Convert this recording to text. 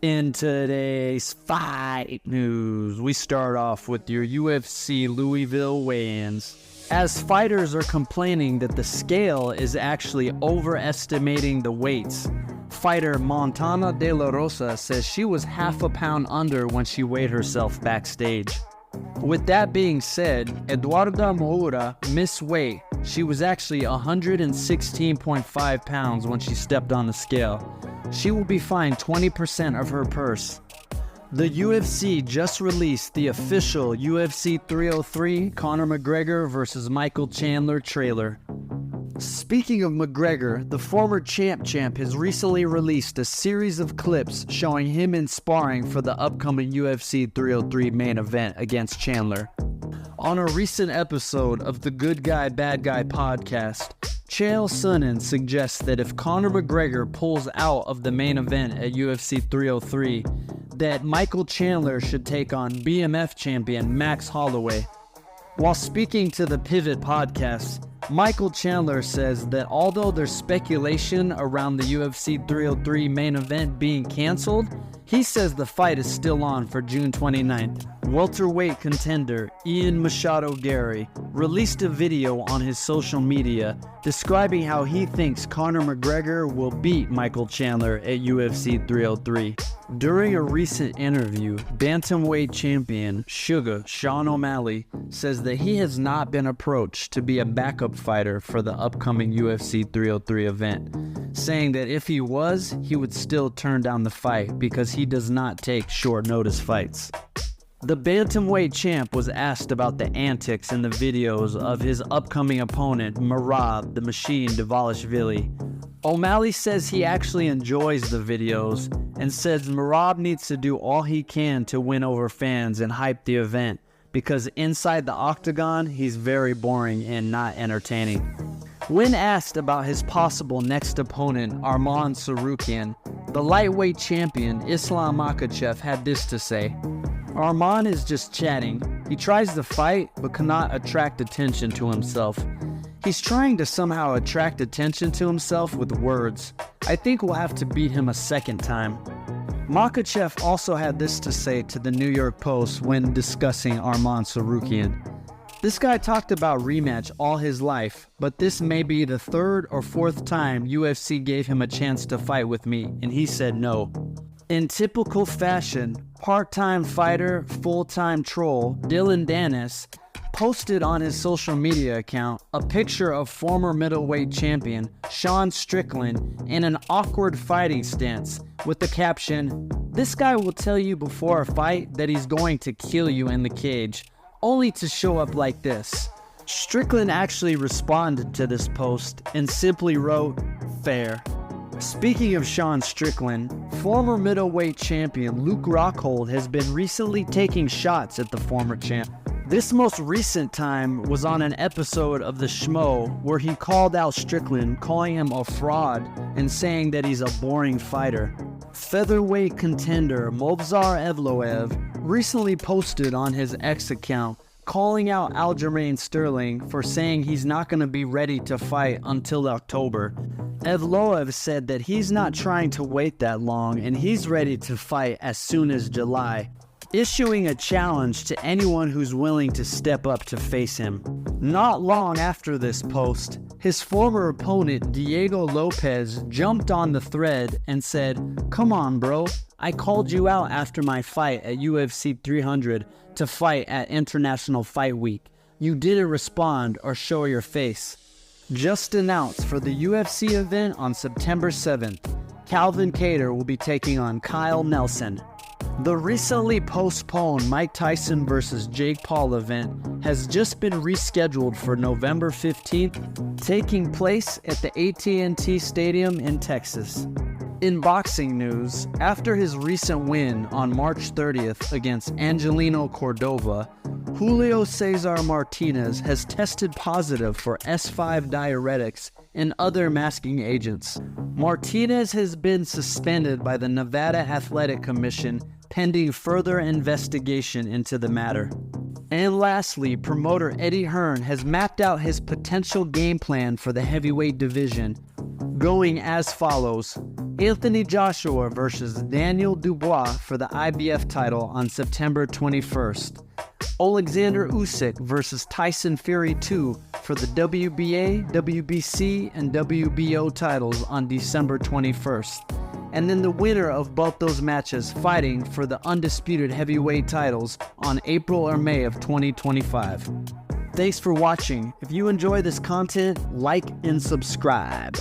In today's fight news, we start off with your UFC Louisville weigh-ins. As fighters are complaining that the scale is actually overestimating the weights, fighter Montana De La Rosa says she was half a pound under when she weighed herself backstage. With that being said, Eduarda Moura missed weight. She was actually 116.5 pounds when she stepped on the scale. She will be fined 20% of her purse. The UFC just released the official UFC 303 Conor McGregor vs. Michael Chandler trailer. Speaking of McGregor, the former champ has recently released a series of clips showing him in sparring for the upcoming UFC 303 main event against Chandler. On a recent episode of the Good Guy Bad Guy podcast, Chael Sonnen suggests that if Conor McGregor pulls out of the main event at UFC 303, that Michael Chandler should take on BMF champion Max Holloway. While speaking to the Pivot podcast, Michael Chandler says that although there's speculation around the UFC 303 main event being canceled, he says the fight is still on for June 29th. Welterweight contender Ian Machado Gary released a video on his social media describing how he thinks Conor McGregor will beat Michael Chandler at UFC 303. During a recent interview, bantamweight champion Sean O'Malley says that he has not been approached to be a backup fighter for the upcoming UFC 303 event, saying that if he was, he would still turn down the fight because he does not take short notice fights. The bantamweight champ was asked about the antics in the videos of his upcoming opponent Merab the Machine Dvalishvili. O'Malley says he actually enjoys the videos and says Merab needs to do all he can to win over fans and hype the event, because inside the octagon he's very boring and not entertaining. When asked about his possible next opponent Arman Tsarukyan, the lightweight champion Islam Makhachev had this to say: "Arman is just chatting. He tries to fight but cannot attract attention to himself. He's trying to somehow attract attention to himself with words. I think we'll have to beat him a second time." Makhachev also had this to say to the New York Post when discussing Arman Tsarukyan: "This guy talked about rematch all his life, but this may be the third or fourth time UFC gave him a chance to fight with me, and he said no." In typical fashion, part-time fighter, full-time troll Dylan Dennis posted on his social media account a picture of former middleweight champion Sean Strickland in an awkward fighting stance with the caption, "This guy will tell you before a fight that he's going to kill you in the cage, only to show up like this." Strickland actually responded to this post and simply wrote, "Fair." Speaking of Sean Strickland, former middleweight champion Luke Rockhold has been recently taking shots at the former champ. This most recent time was on an episode of The Schmo where he called out Strickland, calling him a fraud and saying that he's a boring fighter. Featherweight contender Movsar Evloev recently posted on his X account calling out Aljamain Sterling for saying he's not going to be ready to fight until October. Evloev said that he's not trying to wait that long and he's ready to fight as soon as July, issuing a challenge to anyone who's willing to step up to face him. Not long after this post, his former opponent Diego Lopez jumped on the thread and said, "Come on, bro. I called you out after my fight at UFC 300 to fight at International Fight Week. You didn't respond or show your face." Just announced for the UFC event on September 7th, Calvin Kattar will be taking on Kyle Nelson. The recently postponed Mike Tyson vs. Jake Paul event has just been rescheduled for November 15th, taking place at the AT&T Stadium in Texas. In boxing news, after his recent win on March 30th against Angelino Cordova, Julio Cesar Martinez has tested positive for S5 diuretics and other masking agents. Martinez has been suspended by the Nevada Athletic Commission pending further investigation into the matter. And lastly, promoter Eddie Hearn has mapped out his potential game plan for the heavyweight division. going as follows: Anthony Joshua versus Daniel Dubois for the IBF title on September 21st. Alexander Usyk versus Tyson Fury 2 for the WBA, WBC, and WBO titles on December 21st. And then the winner of both those matches fighting for the undisputed heavyweight titles on April or May of 2025. Thanks for watching. If you enjoy this content, like and subscribe.